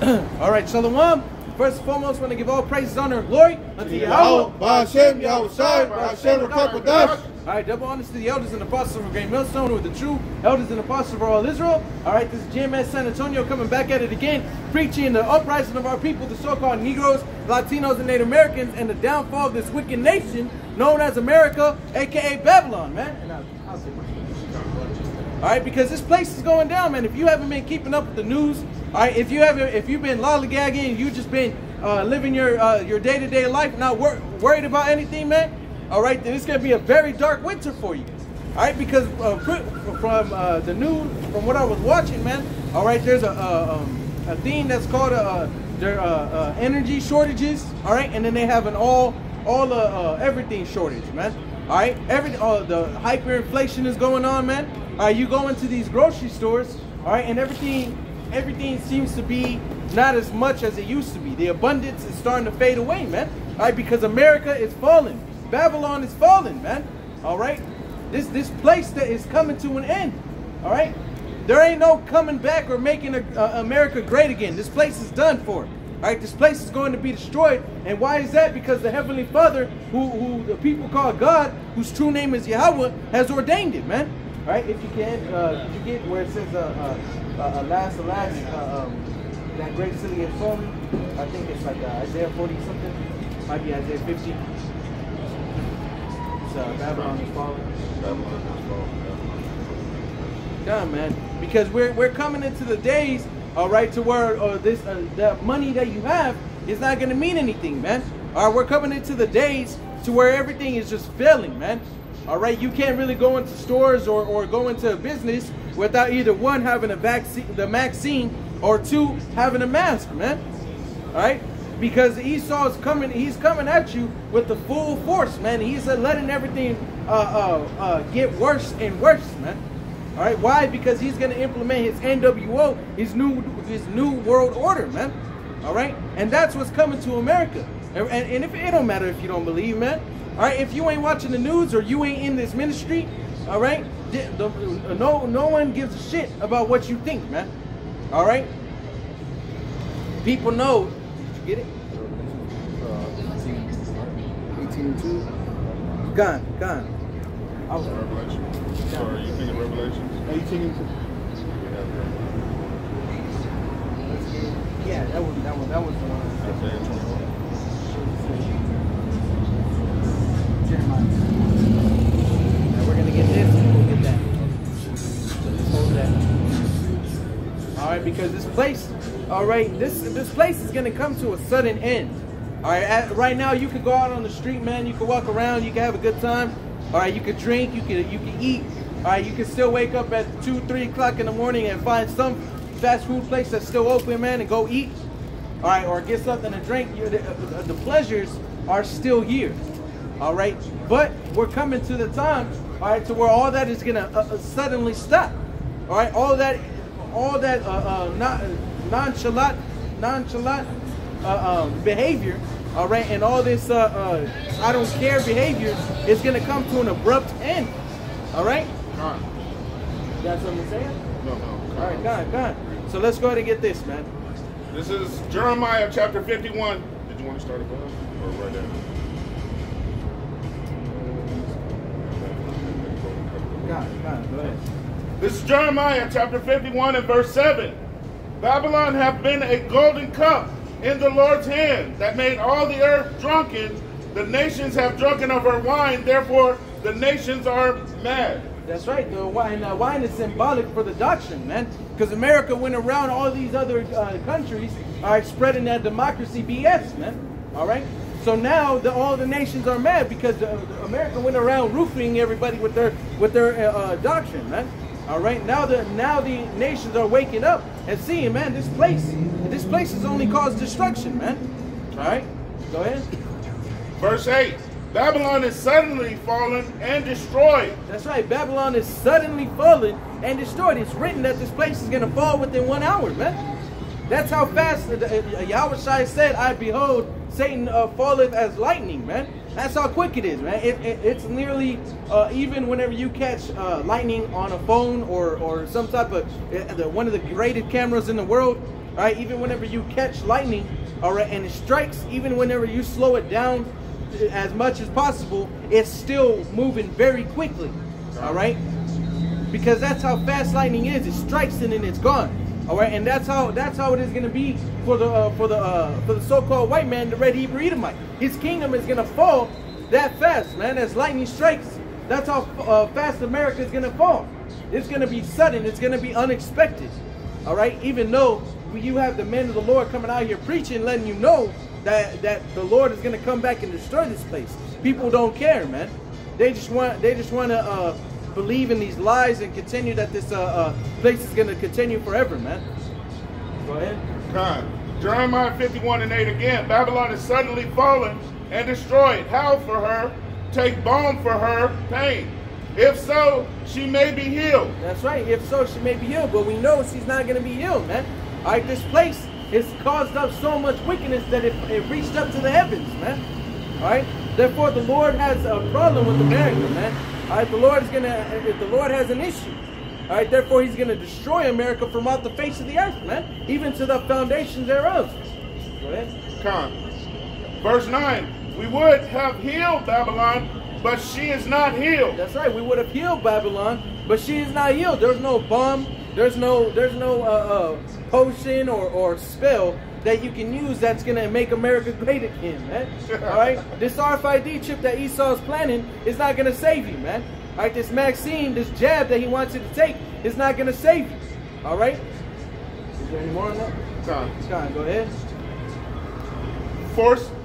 All right, Shalom. First and foremost, I want to give all praises, honor, and glory unto Yahweh. Ba'ashem, Yahushai, Ba'ashem, Rakakwadash. All right, double honors to the elders and apostles of Great Millstone, who are the true elders and apostles of all Israel. All right, this is GMS San Antonio coming back at it again, preaching the uprising of our people, the so-called Negroes, Latinos, and Native Americans, and the downfall of this wicked nation known as America, aka Babylon, man. And I'll say all right, because this place is going down, man. If you haven't been keeping up with the news, all right, if you've been lollygagging and you just been living your day-to-day life, not worried about anything, man, all right, then it's gonna be a very dark winter for you. All right, because from the news, from what I was watching, man, all right, there's a thing that's called energy shortages, all right, and then they have an all everything shortage, man. All right, the hyperinflation is going on, man. You go into these grocery stores, all right, and everything seems to be not as much as it used to be. The abundance is starting to fade away, man. All right, because America is falling. Babylon is falling, man. All right, this place that is coming to an end. All right, there ain't no coming back or making America great again. This place is done for. All right, this place is going to be destroyed. And why is that? Because the Heavenly Father, who the people call God, whose true name is Yahweh, has ordained it, man. All right, if you can, did you get where it says, alas, that great city is fallen? I think it's like Isaiah 40 something. Might be Isaiah 50. It's Babylon is fallen. Yeah, man. Because we're coming into the days, all right, to where the money that you have is not going to mean anything, man. All right, we're coming into the days to where everything is just failing, man. All right, you can't really go into stores or go into a business without either one having the vaccine or two having a mask, man. All right, because Esau is coming, he's coming at you with the full force, man. He's letting everything get worse and worse, man. All right, why? Because he's going to implement his NWO, his new world order, man. All right, and that's what's coming to America. And if it don't matter if you don't believe, man. All right, if you ain't watching the news or you ain't in this ministry, all right, no one gives a shit about what you think, man. All right, people know. Did you get it? 18:2. Gone. I was Revelation. Sorry, you think of Revelation? 18:2. Yeah, that was the one. Isaiah 21. Jeremiah. Now we're gonna get this and we'll get that. So just hold that. All right, because this place, all right, this place is gonna come to a sudden end. All right, right now you can go out on the street, man. You can walk around. You can have a good time. All right, you can drink. You can eat. All right, you can still wake up at 2, 3 o'clock in the morning and find some fast food place that's still open, man, and go eat. All right, or get something to drink. The pleasures are still here. All right, but we're coming to the time, all right, to where all that is gonna suddenly stop. All right, all that nonchalant behavior, all right, and all this I don't care behavior is gonna come to an abrupt end. All right. All right. You got something to say? No. All right, go on. So let's go ahead and get this, man. This is Jeremiah chapter 51. Did you want to start above or right there? Go ahead. This is Jeremiah chapter 51 and verse 7. Babylon hath been a golden cup in the Lord's hand that made all the earth drunken. The nations have drunken of her wine, therefore the nations are mad. That's right. The wine is symbolic for the doctrine, man. Because America went around all these other countries are spreading that democracy BS, man. All right. So now all the nations are mad because America went around roofing everybody with their doctrine, man. All right. Now the nations are waking up and seeing, man, this place has only caused destruction, man. All right. Go ahead. Verse 8. Babylon is suddenly fallen and destroyed. That's right. Babylon is suddenly fallen and destroyed. It's written that this place is going to fall within 1 hour, man. That's how fast Yahushai said, I behold, Satan falleth as lightning, man. That's how quick it is, man. It's nearly, even whenever you catch lightning on a phone or some type of, one of the rated cameras in the world, All right, even whenever you catch lightning, all right, and it strikes, even whenever you slow it down as much as possible, it's still moving very quickly. All right, because that's how fast lightning is. It strikes and then it's gone. All right, and that's how it is going to be for the so-called white man, the red Hebrew Edomite. His kingdom is going to fall that fast, man. As lightning strikes, that's how fast America is going to fall. It's going to be sudden. It's going to be unexpected. All right, even though you have the men of the Lord coming out here preaching, letting you know that the Lord is going to come back and destroy this place. People don't care, man. They just want to believe in these lies and continue that this place is going to continue forever, man. Go ahead. God. Jeremiah 51:8 again. Babylon is suddenly fallen and destroyed. Howl for her, take balm for her pain. If so, she may be healed. That's right. If so, she may be healed. But we know she's not going to be healed, man. All right, this place has caused up so much wickedness that it reached up to the heavens, man. All right. Therefore, the Lord has a problem with America, man. All right. The Lord has an issue. All right. Therefore, He's going to destroy America from out the face of the earth, man, even to the foundations thereof. Go ahead. Come. Verse 9. We would have healed Babylon, but she is not healed. That's right. We would have healed Babylon, but she is not healed. There's no balm. There's no potion or spell that you can use that's going to make America great again, man. All right? This RFID chip that Esau's planning is not going to save you, man. All right? This vaccine, this jab that he wants you to take is not going to save you. All right? Is there any more on that? Scott, go ahead.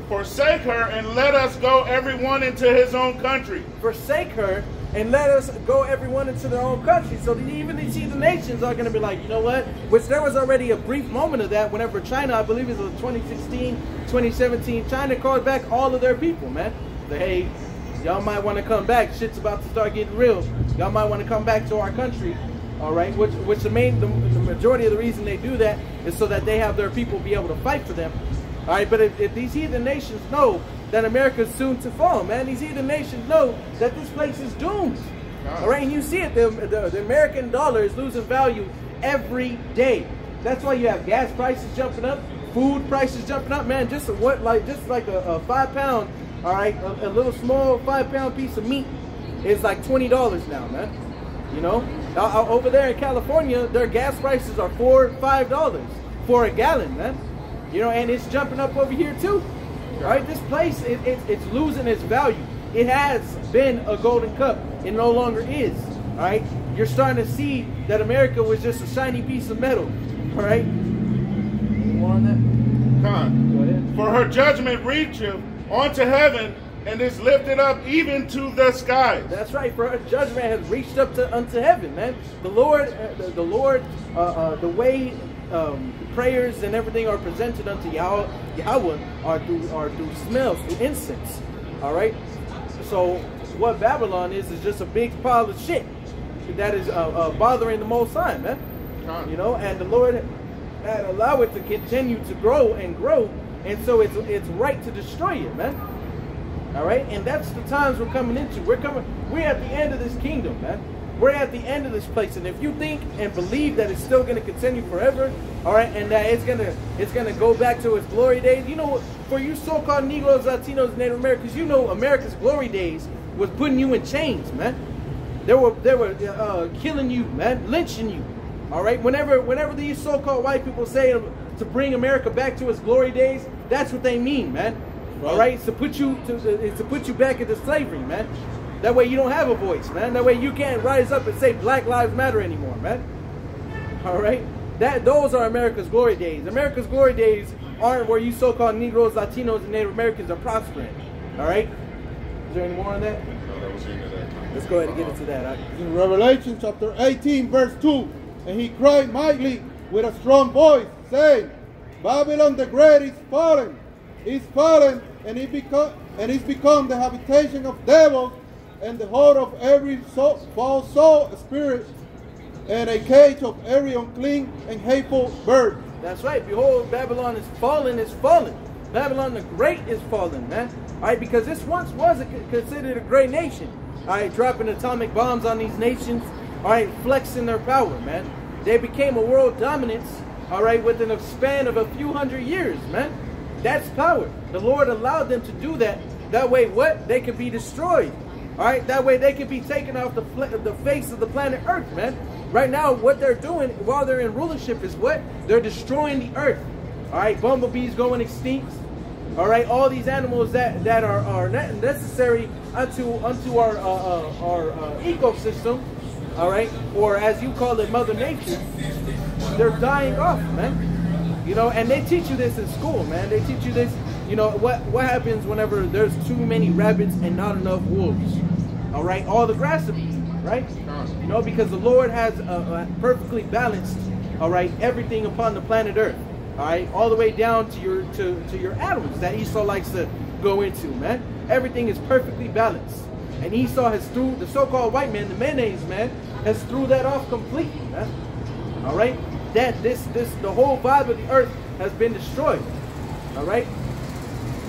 Forsake her and let us go everyone into his own country. Forsake her and let us go everyone into their own country. So even these heathen nations are going to be like, you know what? Which there was already a brief moment of that whenever China, I believe it was 2016, 2017, China called back all of their people, man. Say, hey, y'all might want to come back. Shit's about to start getting real. Y'all might want to come back to our country. All right, which the majority of the reason they do that is so that they have their people be able to fight for them. All right, but if these heathen nations know that America is soon to fall, man, these heathen nations know that this place is doomed. All right, and you see it, the American dollar is losing value every day. That's why you have gas prices jumping up, food prices jumping up, man. Just like a 5 pound, all right, a little small 5 pound piece of meat is like $20 now, man. You know, over there in California, their gas prices are $4, $5 for a gallon, man. You know, and it's jumping up over here too. All right, this place, it's losing its value. It has been a golden cup. It no longer is. All right, you're starting to see that America was just a shiny piece of metal. All right. Any more on that? Come on. Go ahead. For her judgment reacheth onto heaven and is lifted up even to the skies. That's right. For her judgment has reached up unto heaven, man. The Lord, the way. Prayers and everything are presented unto Yahweh are through smells, through incense. All right. So what Babylon is just a big pile of shit that is bothering the Most High, man. You know, and the Lord had allowed it to continue to grow and grow, and so it's right to destroy it, man. All right, and that's the times we're coming into. We're at the end of this kingdom, man. We're at the end of this place, and if you think and believe that it's still going to continue forever, all right, and that it's gonna go back to its glory days, you know, for you so-called Negroes, Latinos, and Native Americans, you know, America's glory days was putting you in chains, man. They were killing you, man, lynching you, all right. Whenever these so-called white people say to bring America back to its glory days, that's what they mean, man. All right, it's to put you back into slavery, man. That way you don't have a voice, man. That way you can't rise up and say Black Lives Matter anymore, man. All right? Those are America's glory days. America's glory days aren't where you so-called Negroes, Latinos, and Native Americans are prospering. All right? Is there any more on that? No, that was the end of that. Let's go ahead and get into that. In Revelation chapter 18, verse 2, and he cried mightily with a strong voice, saying, Babylon the Great is fallen, and is become the habitation of devils, and the hold of every false soul, spirit, and a cage of every unclean and hateful bird. That's right. Behold, Babylon is fallen, Babylon the Great is fallen, man. All right, because this once was considered a great nation. All right, dropping atomic bombs on these nations. All right, flexing their power, man. They became a world dominance. all right, within a span of a few hundred years, man. That's power. The Lord allowed them to do that. That way, what? They could be destroyed. All right, that way they could be taken off the face of the planet Earth, man. Right now, what they're doing while they're in rulership is what? They're destroying the Earth. All right, bumblebees going extinct. All right, all these animals that are necessary unto our ecosystem. All right, or as you call it, Mother Nature. They're dying off, man. You know, and they teach you this in school, man. They teach you this. You know what happens whenever there's too many rabbits and not enough wolves. All right, all the grass will be eaten, right? You know, because the Lord has perfectly balanced, all right, everything upon the planet Earth. All right, all the way down to your atoms that Esau likes to go into, man. Everything is perfectly balanced, and Esau has threw the so-called white man, the mayonnaise man, has threw that off completely, man. All right, the whole vibe of the earth has been destroyed. All right.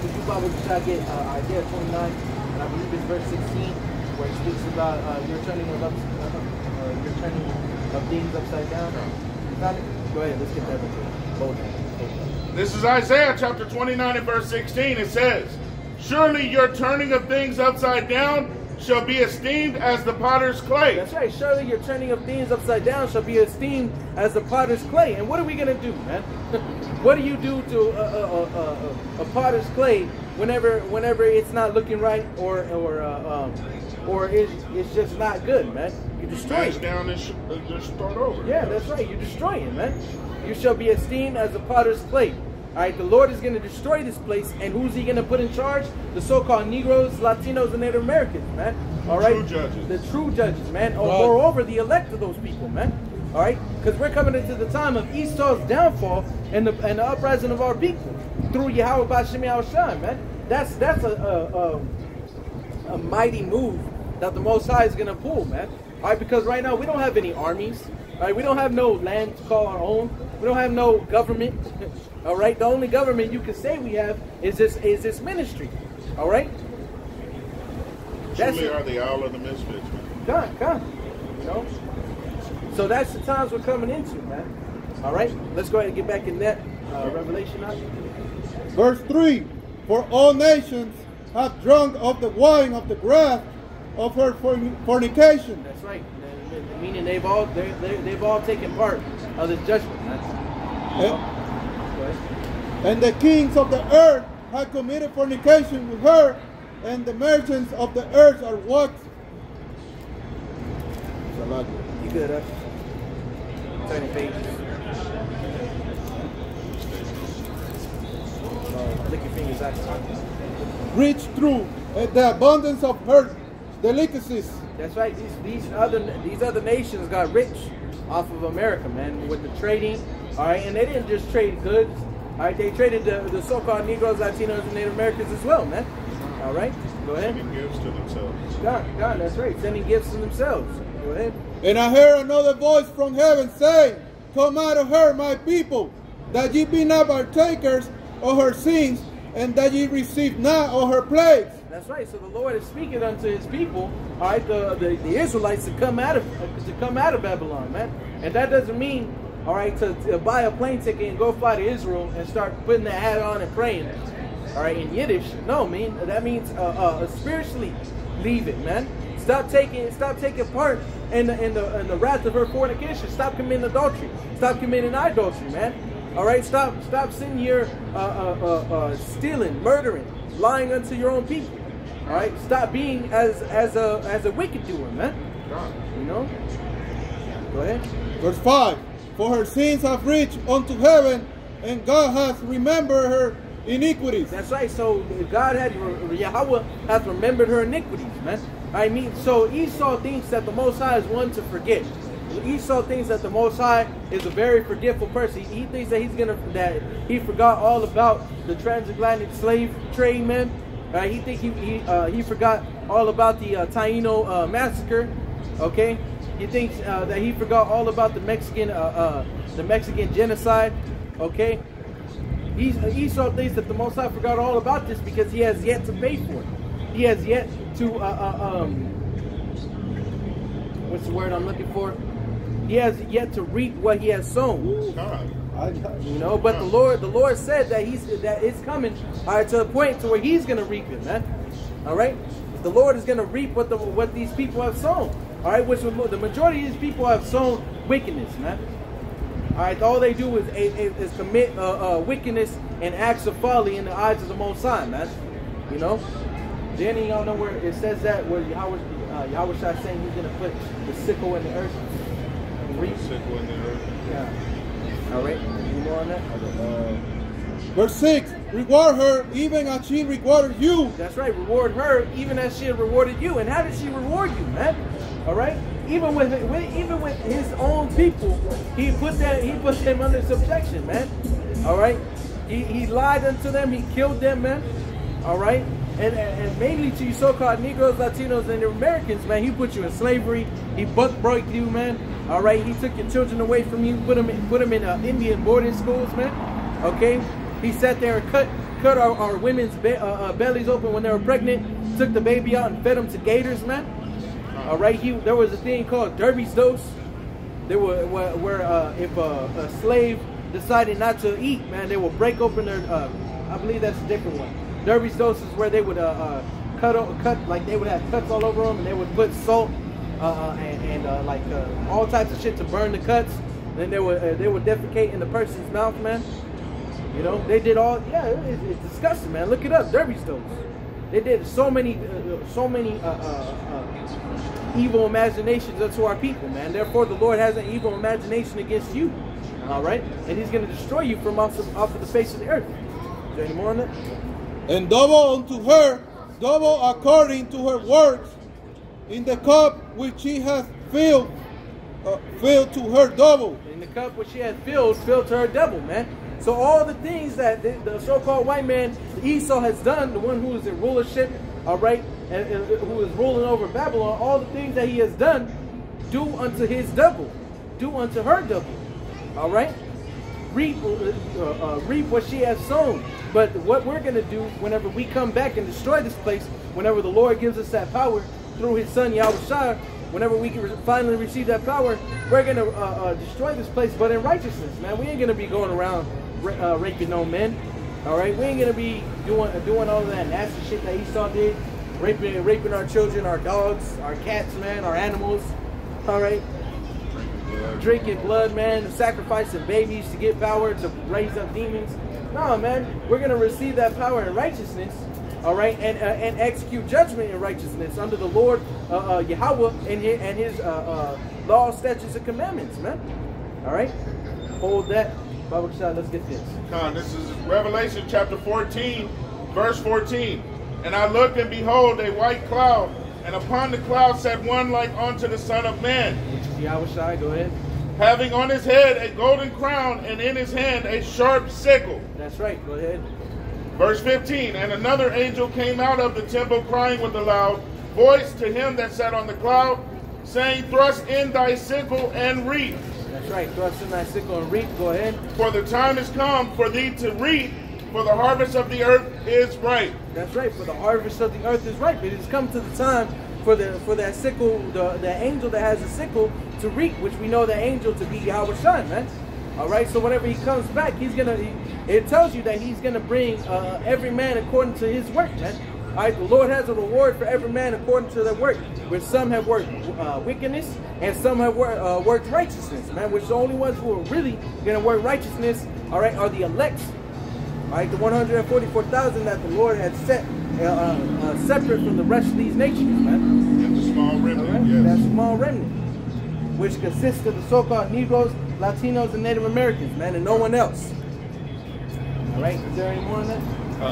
Could you probably try to get Isaiah 29, and I believe it's verse 16, where it speaks about your turning of things upside down. You found it? Go ahead, let's get that both. This is Isaiah chapter 29 and verse 16. It says, "Surely your turning of things upside down shall be esteemed as the potter's clay." That's right. Surely your turning of things upside down shall be esteemed as the potter's clay. And what are we gonna do, man? What do you do to a potter's clay whenever it's not looking right or it's just not good, man? You destroy it. Down and just start over. Yeah, that's right. You destroy it, man. You shall be esteemed as the potter's clay. All right, the Lord is going to destroy this place, and who's he going to put in charge? The so-called Negroes, Latinos, and Native Americans, man. All right, true judges. The true judges, man. Or moreover, the elect of those people, man. All right, because we're coming into the time of Esau's downfall and the uprising of our people through Yahweh B'Shem Yahushua, man. That's a mighty move that the Most High is going to pull, man. All right, because right now we don't have any armies. All right, we don't have no land to call our own. We don't have no government. All right, the only government you can say we have is this ministry. All right. Truly are the owl of the misfits, man. Come. You know. So that's the times we're coming into, man. All right, let's go ahead and get back in that Revelation now. Verse 3, "For all nations have drunk of the wine of the wrath of her fornication." That's right. Meaning they've all taken part of the judgment, man. And the kings of the earth have committed fornication with her, and the merchants of the earth are what? You good, huh? Turning pages. Lick your fingers out. Rich through the abundance of her delicacies. That's right. These other nations got rich off of America, man, with the trading. All right, and they didn't just trade goods. All right, they traded the so-called Negroes, Latinos, and Native Americans as well, man. All right, go ahead. Sending gifts to themselves. God, that's right. Sending gifts to themselves. Go ahead. And I heard another voice from heaven saying, "Come out of her, my people, that ye be not partakers of her sins, and that ye receive not of her plagues." That's right. So the Lord is speaking unto His people, all right, the Israelites, to come out of Babylon, man. And that doesn't mean, all right, to buy a plane ticket and go fly to Israel and start putting that hat on and praying, all right, in Yiddish. No, man, that means spiritually leave it, man. Stop taking part in the wrath of her fornication. Stop committing adultery. Stop committing idolatry, man. All right, stop sitting here stealing, murdering, lying unto your own people. All right, stop being as a wicked doer, man. You know. Go ahead. Verse 5, "For her sins have reached unto heaven, and God hath remembered her iniquities." That's right. So Yahweh hath remembered her iniquities, man. I mean, so Esau thinks that the Most High is one to forget. Esau thinks that the Most High is a very forgetful person. He thinks that he forgot all about the transatlantic slave trade, man. He thinks he forgot all about the Taino massacre. Okay, he thinks that he forgot all about the Mexican genocide. Okay, Esau thinks that the Most High forgot all about this because he has yet to pay for it. He has yet to what's the word I'm looking for? He has yet to reap what he has sown. You know, but the Lord said that it's coming, all right, to a point to where He's gonna reap it, man. All right, the Lord is gonna reap what these people have sown. All right, which the majority of these people have sown wickedness, man. All right, all they do is commit wickedness and acts of folly in the eyes of the Most High, man. You know. Then y'all know where it says that where Yahweh Shai saying He's gonna put the sickle in the earth. Reap sickle in the earth. Yeah. All right. You know on that. Verse 6. Reward her even as she rewarded you. That's right. Reward her even as she had rewarded you. And how did she reward you, man? All right. Even with His own people, He put them under subjection, man. All right. He lied unto them. He killed them, man. All right. And mainly to you so-called Negroes, Latinos, and Americans, man, He put you in slavery. He broke you, man. All right, He took your children away from you, put them in Indian boarding schools, man. Okay, He sat there and cut our women's bellies open when they were pregnant, took the baby out and fed them to gators, man. All right, there was a thing called Derby's dose. There where if a slave decided not to eat, man, they would break open their. I believe that's a different one. Derby's dose is where they would cut like they would have cuts all over them, and they would put salt and all types of shit to burn the cuts. Then they would defecate in the person's mouth, man. You know, they did all. Yeah, it's disgusting, man. Look it up, Derby's dose. They did so many evil imaginations unto our people, man. Therefore, the Lord has an evil imagination against you. All right, and He's going to destroy you from off of the face of the earth. Is there any more on that? And double unto her, double according to her works, in the cup which she has filled to her double. In the cup which she has filled to her double, man. So all the things that the so-called white man, Esau, has done, the one who is in rulership, all right, and who is ruling over Babylon, all the things that he has done, do unto his double, do unto her double, all right. Reap what she has sown. But what we're going to do whenever we come back and destroy this place, whenever the Lord gives us that power through His Son Yahweh Shai, whenever we can finally receive that power, we're going to destroy this place, but in righteousness, man. We ain't going to be going around raping no men, all right? We ain't going to be doing all of that nasty shit that Esau did, raping our children, our dogs, our cats, man, our animals, all right? Drinking blood, man, sacrificing babies to get power to raise up demons. No, man, we're going to receive that power in righteousness, all right, and execute judgment in righteousness under the Lord Yahweh and His laws, statutes, and commandments, man. All right, hold that. Baba Kashad, let's get this. This is Revelation chapter 14, verse 14. And I looked, and behold, a white cloud, and upon the cloud sat one like unto the Son of Man. Which is Yahweh Shai, go ahead. Having on his head a golden crown, and in his hand a sharp sickle. That's right, go ahead. Verse 15, and another angel came out of the temple, crying with a loud voice to him that sat on the cloud, saying, Thrust in thy sickle and reap. That's right, thrust in thy sickle and reap, go ahead. For the time is come for thee to reap, for the harvest of the earth is ripe. That's right, for the harvest of the earth is ripe. It has come to the time for that sickle, the angel that has a sickle to reap, which we know the angel to be Yahweh Shai, man. All right, so whenever he comes back, it tells you that he's gonna bring every man according to his work, man. All right, the Lord has a reward for every man according to their work, which some have worked wickedness and some have worked righteousness, man. Which the only ones who are really gonna work righteousness, all right, are the elect. All right, the 144,000 that the Lord had set separate from the rest of these nations, man. And the small remnant, right? yes. That small remnant, which consists of the so-called Negroes, Latinos, and Native Americans, man, and no one else. All right, is there any more on that?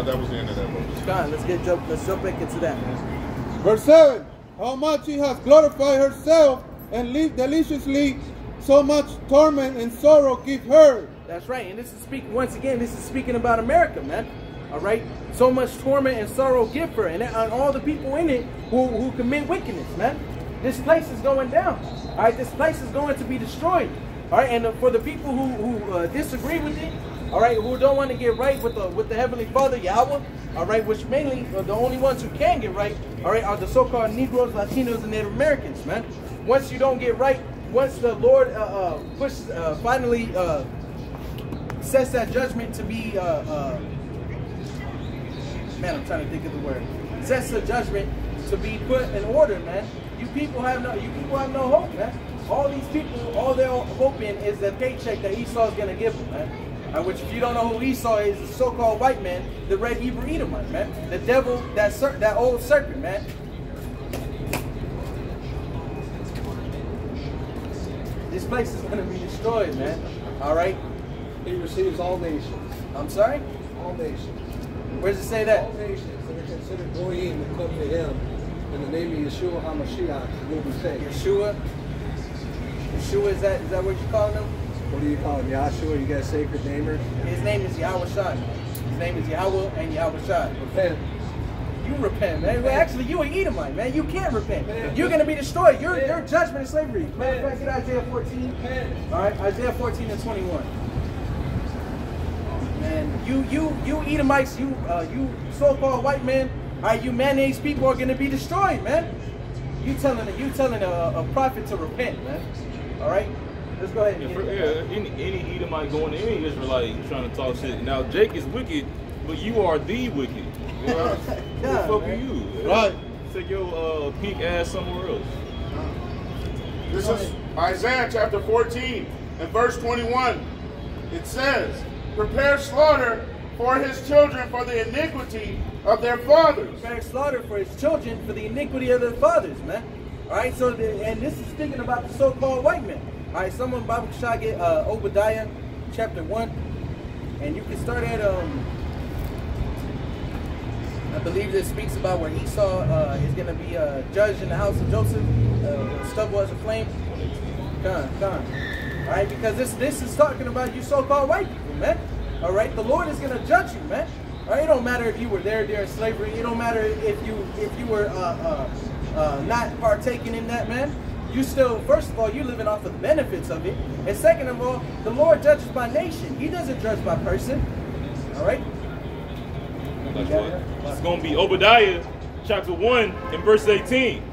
That was the end of that verse. Let's jump back into that, man. Verse 7. How much she has glorified herself and lived deliciously, so much torment and sorrow give her. That's right, and this is speaking, once again, this is speaking about America, man. All right, so much torment and sorrow give her, and all the people in it who commit wickedness, man. This place is going down. All right, this place is going to be destroyed. All right, and for the people who disagree with it, all right, who don't want to get right with the Heavenly Father, Yahweh, all right, which mainly the only ones who can get right, all right, are the so-called Negroes, Latinos, and Native Americans, man. Once you don't get right, once the Lord finally sets that judgment to be man, I'm trying to think of the word. Sets the judgment to be put in order, man. You people have no hope, man. All these people, all they're hoping is the paycheck that Esau's gonna give them, man. Which, if you don't know who Esau is, the so-called white man, the red Hebrew Edomite, man. The devil, that old serpent, man. This place is gonna be destroyed, man. All right. He receives all nations. I'm sorry. All nations. Where does it say that? All nations that are considered goyim that come to him in the name of Yeshua HaMashiach will be saved. Yeshua, is that what you calling him? What do you call him? Yahshua? You got a sacred name? His name is Yahweh Shai. His name is Yahweh and Yahweh Shai. Repent. You repent, man. Well, actually, you an Edomite, man. You can't repent. You're going to be destroyed. Your judgment is slavery. Matter of fact, get Isaiah 14. All right, Isaiah 14 and 21. Man, you Edomites, you so-called white men, all right, you mayonnaise people are going to be destroyed, man. You telling a prophet to repent, man. All right. Let's go ahead and any Edomite going to any Israelite trying to talk shit. Now, Jake is wicked, but you are the wicked. You know? Who the fuck are you? Right. Take your pink ass somewhere else. This is Isaiah chapter 14 and verse 21. It says, prepare slaughter for his children for the iniquity of their fathers. Prepare slaughter for his children for the iniquity of their fathers, man. All right, so and this is speaking about the so-called white men. All right, someone Bible should get Obadiah chapter 1, and you can start at I believe this speaks about where Esau is going to be judged in the house of Joseph, stubble as a flame. Come on. All right, because this is talking about you so-called white people, man. All right, the Lord is going to judge you, man. All right, it don't matter if you were there during slavery. It don't matter if you were not partaking in that, man. You still, first of all, you're living off of the benefits of it. And second of all, the Lord judges by nation. He doesn't judge by person. All right? That's what. It's going to be Obadiah chapter 1 and verse 18.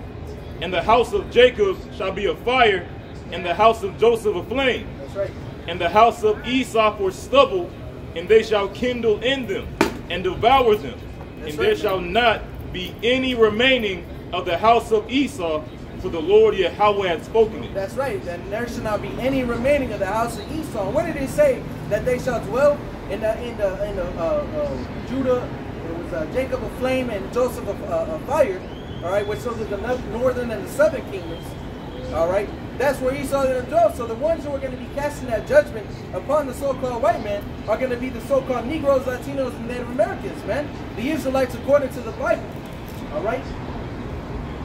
And the house of Jacob shall be a fire, and the house of Joseph a flame. That's right. And the house of Esau for stubble, and they shall kindle in them and devour them. That's and right, there shall not be any remaining of the house of Esau, for the Lord Yahweh had spoken it. That's right. And there shall not be any remaining of the house of Esau. And what did it say? That they shall dwell in the Judah. It was Jacob a flame and Joseph a fire. All right, which shows the northern and the southern kingdoms. All right, that's where Esau is going to dwell. So the ones who are going to be casting that judgment upon the so-called white man are going to be the so-called Negroes, Latinos, and Native Americans, man. The Israelites according to the Bible. All right.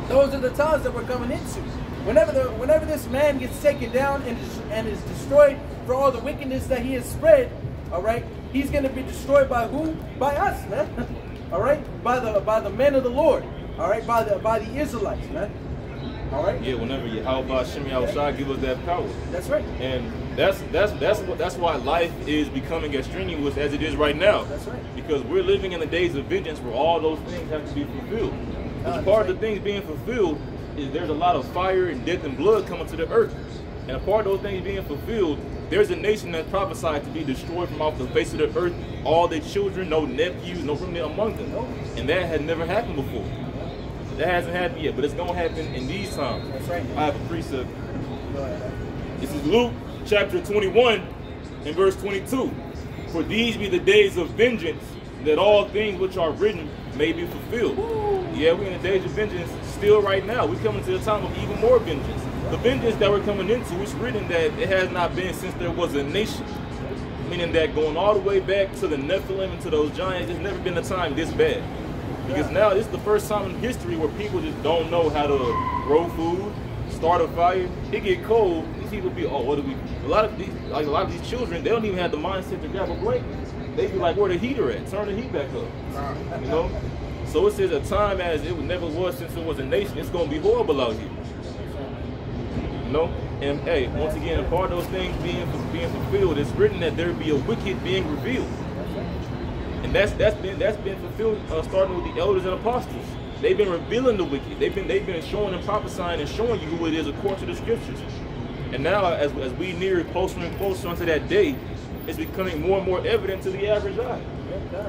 Those are the times that we're coming into. Whenever this man gets taken down and is destroyed for all the wickedness that he has spread, all right, he's going to be destroyed by who? By us, man. All right, by the men of the Lord. All right, by the Israelites, man. All right. Yeah, whenever Yahweh Shem Yahushua give us that power. That's right. And that's why life is becoming as strenuous as it is right now. That's right. Because we're living in the days of vengeance where all those things have to be fulfilled. Which part of the things being fulfilled is there's a lot of fire and death and blood coming to the earth. And a part of those things being fulfilled, there's a nation that's prophesied to be destroyed from off the face of the earth. All their children, no nephews, no remnant among them. And that had never happened before. That hasn't happened yet, but it's going to happen in these times. That's right. I have a precept. This is Luke chapter 21 and verse 22. For these be the days of vengeance, that all things which are written may be fulfilled. Yeah, we're in the days of vengeance still right now. We're coming to a time of even more vengeance. The vengeance that we're coming into, it's written that it has not been since there was a nation. Meaning that going all the way back to the Nephilim and to those giants, there's never been a time this bad. Because now this is the first time in history where people just don't know how to grow food, start a fire. It get cold, these people be, oh, what do we? A lot of these children, they don't even have the mindset to grab a blanket. They be like, where the heater at? Turn the heat back up. You know? So it says a time as it never was since it was a nation. It's gonna be horrible out here. You know? And hey, once again, a part of those things being fulfilled, it's written that there be a wicked being revealed. And that's been fulfilled starting with the elders and apostles. They've been revealing the wicked. They've been showing and prophesying and showing you who it is according to the scriptures. And now as we near closer and closer unto that day, it's becoming more and more evident to the average eye.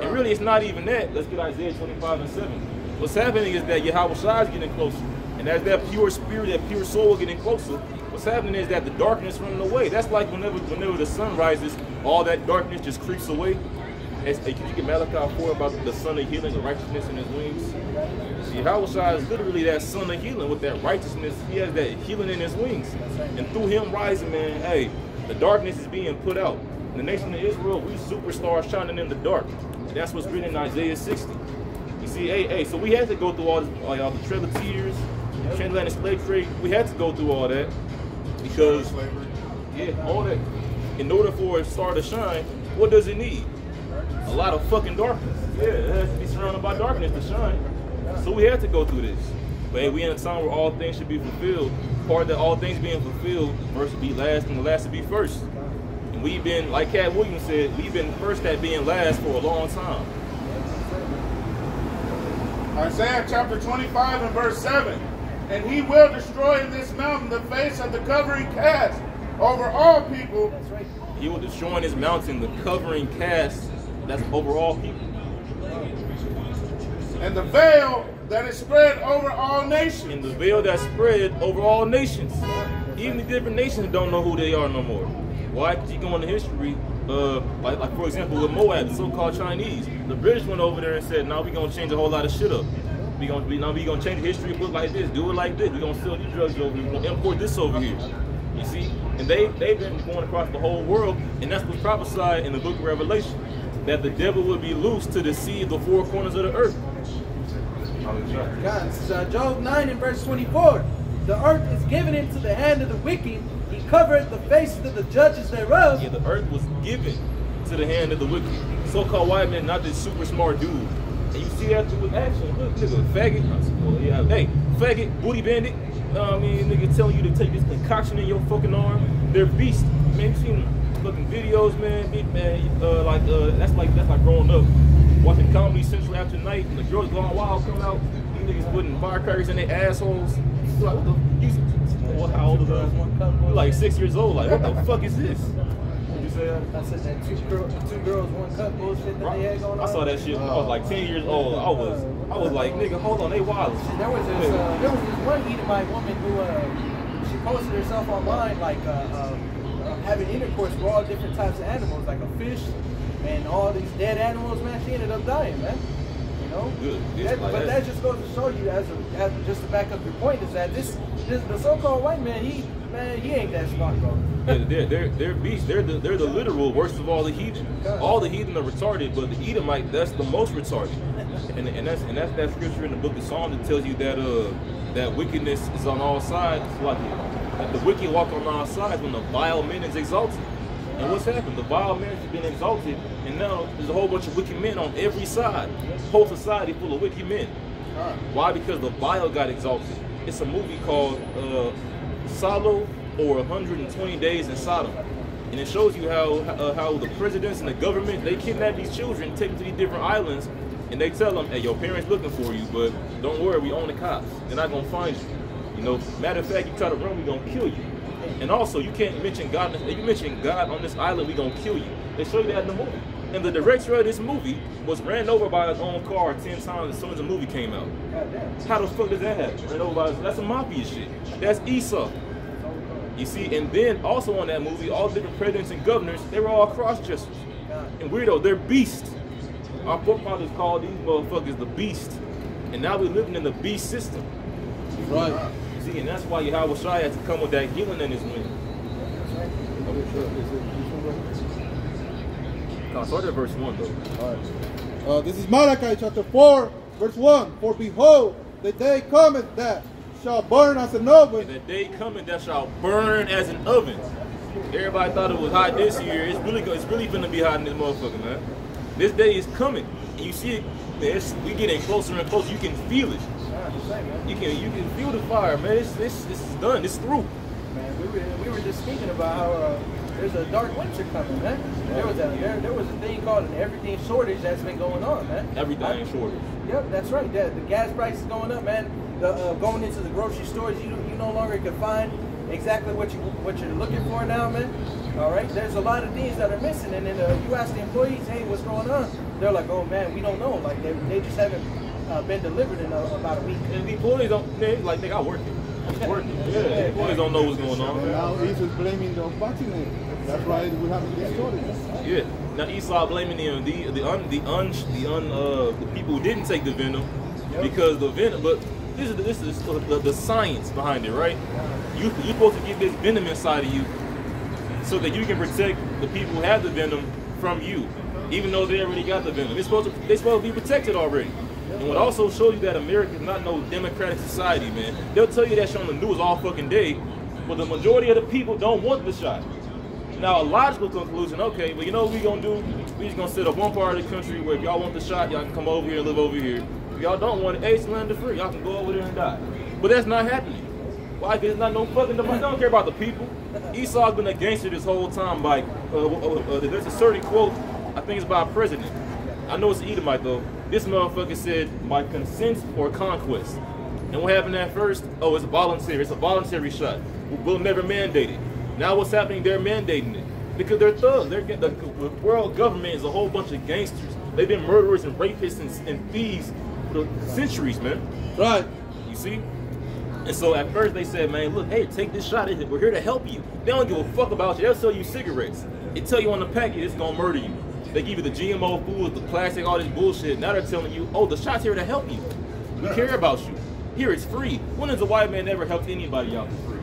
And really, it's not even that. Let's get Isaiah 25:7. What's happening is that Yahweh Shai is getting closer. And as that pure spirit, that pure soul getting closer, what's happening is that the darkness running away. That's like whenever the sun rises, all that darkness just creeps away. Can you get Malachi 4 about the son of healing, the righteousness in his wings? See, Yahweh Shai is literally that son of healing with that righteousness. He has that healing in his wings. And through him rising, man, hey, the darkness is being put out. In the nation of Israel, we superstars shining in the dark. And that's what's written in Isaiah 60. You see, hey, so we had to go through all the Trail of Tears, transatlantic slave trade. We had to go through all that because, all that. In order for a star to shine, what does it need? A lot of fucking darkness. Yeah, it has to be surrounded by darkness to shine. So we had to go through this. But hey, we in a time where all things should be fulfilled. Part of that all things being fulfilled, first to be last and the last to be first. And we've been, like Cat Williams said, we've been first at being last for a long time. Isaiah chapter 25 and verse 7. And he will destroy in this mountain the face of the covering cast over all people. He will destroy in his mountain the covering cast that's over all people. And the veil that is spread over all nations. And the veil that's spread over all nations. Even the different nations don't know who they are no more. Why? Because you go into history, like for example with Moab, the so-called Chinese. The British went over there and said, "Now we're gonna change a whole lot of shit up. We gonna change the history book like this, do it like this. We're gonna sell these drugs over here. We're gonna import this over here." You see, and they've been going across the whole world, and that's what's prophesied in the book of Revelation, that the devil will be loose to deceive the four corners of the earth. God, this is Job 9 and verse 24. The earth is given into the hand of the wicked. He covered the faces of the judges thereof. Yeah, the earth was given to the hand of the wicked. So-called white man, not this super smart dude. And you see that with action. Look, nigga, faggot. Well, yeah, hey, faggot, booty bandit. I mean, nigga telling you to take this concoction in your fucking arm. They're beasts. Man, you seen fucking videos, man. That's like growing up, watching Comedy Central after night, and the girls going wild come out. These niggas putting firecrackers in their assholes. You're like, what the? How old is that? You're like 6 years old. Like, what the fuck is this? You say that? I said that two girls, one cup bullshit that they had going on. I saw that shit when I was like 10 years old. I was like, nigga, hold on, they wild. There was this one Edomite woman who she posted herself online like having intercourse with all different types of animals, like a fish and all these dead animals. Man, she ended up dying, man. You know. Good. But that just goes to show you, as just to back up your point, is that the so-called white man, he ain't that smart, bro. Yeah, they're beasts. They're the literal worst of all the heathen. All the heathen are retarded, but the Edomite, that's the most retarded. And that's that scripture in the book of Psalms that tells you that that wickedness is on all sides. Like that the wicked walk on all sides when the vile man is exalted. And what's happened? The vile man has been exalted, and now there's a whole bunch of wicked men on every side. Whole society full of wicked men. Why? Because the vile got exalted. It's a movie called Sodom, or 120 Days in Sodom, and it shows you how the presidents and the government, they kidnap these children, take them to these different islands, and they tell them, hey, your parents looking for you, but don't worry, we own the cops. They're not gonna find you. You know, matter of fact, you try to run, we gonna kill you. And also, you can't mention God. If you mention God on this island, we gonna kill you. They show you that in the movie. And the director of this movie was ran over by his own car 10 times as soon as the movie came out. How the fuck does that happen? Ran over by that's some mafia shit. That's Esau. You see, and then also on that movie, all the different presidents and governors, they were all cross-dressers. And weirdo, they're beasts. Our forefathers called these motherfuckers the beast. And now we're living in the beast system. Right. You see, and that's why Yahweh Shai had to come with that healing in his wing. Start at verse 1, though. All right. This is Malachi chapter 4, verse 1. For behold, the day cometh that shall burn as an oven. The day coming that shall burn as an oven. Everybody thought it was hot this year. It's really gonna be hot in this motherfucker, man. This day is coming. And you see it. We getting closer and closer. You can feel it. You can feel the fire, man. This is done. It's through. Man, we were just speaking about how there's a dark winter coming, man. There was a thing called an everything shortage that's been going on, man. Everything shortage. Yep, that's right. The gas price is going up, man. Going into the grocery stores, you no longer can find exactly what you're looking for now, man. All right, there's a lot of things that are missing, and then you ask the employees, hey, what's going on? They're like, oh man, we don't know. Like they just haven't been delivered in about a week. And the employees don't, they got working. Working. Yeah, the employees don't know what's going on. And now Esau's blaming the unvaccinated. That's why we have these stories. Yeah. Now Esau blaming the people who didn't take the venom because the venom. But this is the science behind it, right? You're supposed to get this venom inside of you so that you can protect the people who have the venom from you, even though they already got the venom. They're supposed to be protected already. And what also shows you that America is not no democratic society, man. They'll tell you that shit on the news all fucking day, but the majority of the people don't want the shot. Now, a logical conclusion, okay, but you know what we gonna do? We just gonna set up one part of the country where if y'all want the shot, y'all can come over here and live over here. If y'all don't want it, hey, slander free, y'all can go over there and die. But that's not happening. Why? Because it's not no fucking, nobody don't care about the people. Esau's been a gangster this whole time by, there's a certain quote, I think it's by a president. I know it's Edomite though. This motherfucker said, by consent or conquest. And what happened at first? Oh, it's voluntary. It's a voluntary shot. We'll never mandate it. Now what's happening? They're mandating it. Because they're thugs. The world government is a whole bunch of gangsters. They've been murderers and rapists and thieves for centuries, man. Right. You see? And so at first they said, man, look, hey, take this shot. We're here to help you. They don't give a fuck about you. They'll sell you cigarettes. They tell you on the package it's going to murder you. They give you the GMO foods, the plastic, all this bullshit. Now they're telling you, oh, the shot's here to help you. We care about you. Here, it's free. When has a white man ever helped anybody out for free?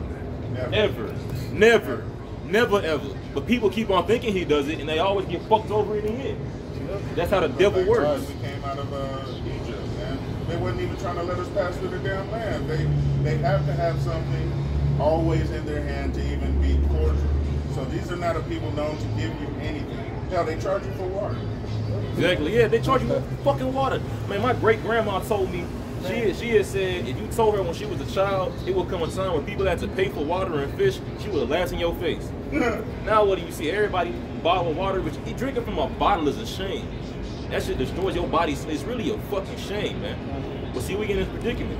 Never. Ever. Never. Never, ever. But people keep on thinking he does it, and they always get fucked over in the head. That's how the devil works. We came out of Egypt, man. They wasn't even trying to let us pass through the damn land. They have to have something always in their hand to even be cordial. So these are not a people known to give you anything. Hell, they charge you for water. Exactly, yeah, they charge you for fucking water. Man, my great-grandma told me, she had said, if you told her when she was a child, it would come a time when people had to pay for water and fish, she would have laughed in your face. Now what do you see? Everybody bottle water, but you drinking from a bottle is a shame. That shit destroys your body. It's really a fucking shame, man. But see, we get in this predicament.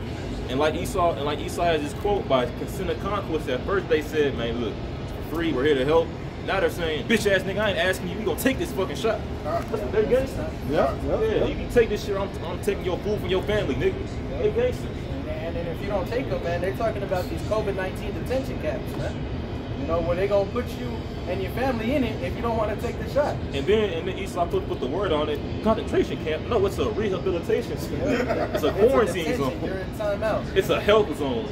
And like Esau has this quote by consent of conquest. At first they said, man, look, it's free, we're here to help. Now they're saying, bitch ass nigga, I ain't asking you, we gonna take this fucking shot. They're gangsters. Yeah, you can take this shit, I'm taking your food from your family, nigga. They're gangsters. And then if you don't take them, man, they're talking about these COVID-19 detention camps, man. You know, where they gonna put you and your family in it if you don't want to take the shot. And then Esau put the word on it, concentration camp. No, it's a rehabilitation zone. It's a quarantine zone. You're in timeout. It's a health zone.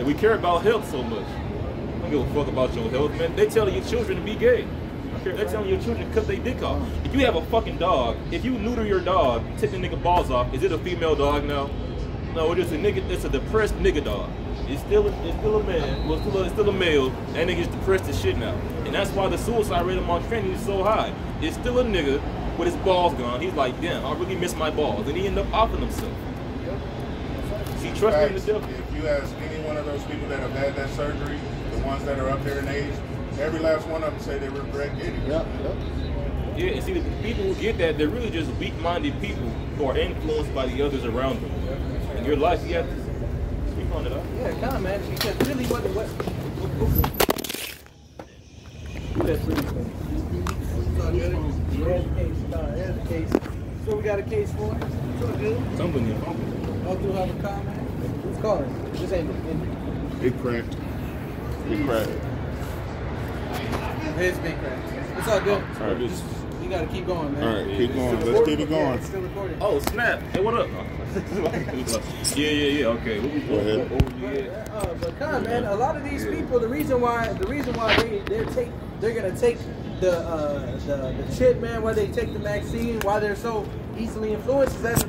We care about health so much. I don't give a fuck about your health, man. They telling your children to be gay. They're telling your children to cut their dick off. If you have a fucking dog, if you neuter your dog, take the nigga balls off, is it a female dog now? No, it's a nigga. It's a depressed nigga dog. It's still a man. Well, it's still a male. That nigga's depressed as shit now, and that's why the suicide rate among trainees is so high. It's still a nigga with his balls gone. He's like, damn, I really miss my balls, and he end up offing himself. See, trust me in the devil. If you ask any one of those people that have had that surgery, the ones that are up there in age, every last one of them say they regret getting it. Yeah, and see, the people who get that, they're really just weak-minded people who are influenced by the others around them. In your life, you have to speak on it up. Yeah, kind of, man. Because really, what? That's pretty good. There's a case. So we got a case for it. So good. Something in your phone. Y'all do have a comment? What's calling? This ain't it. Big cracked. Big cracked. It's big crack. It's all good. All right, you gotta keep going, man. All right, keep going. Let's keep it going. Yeah, it's still recording. Oh, snap. Hey, what up? Yeah, okay. Go ahead. But come on, man, a lot of these people, the reason why they're gonna take the chip, man, why they take the vaccine, why they're so easily influenced is that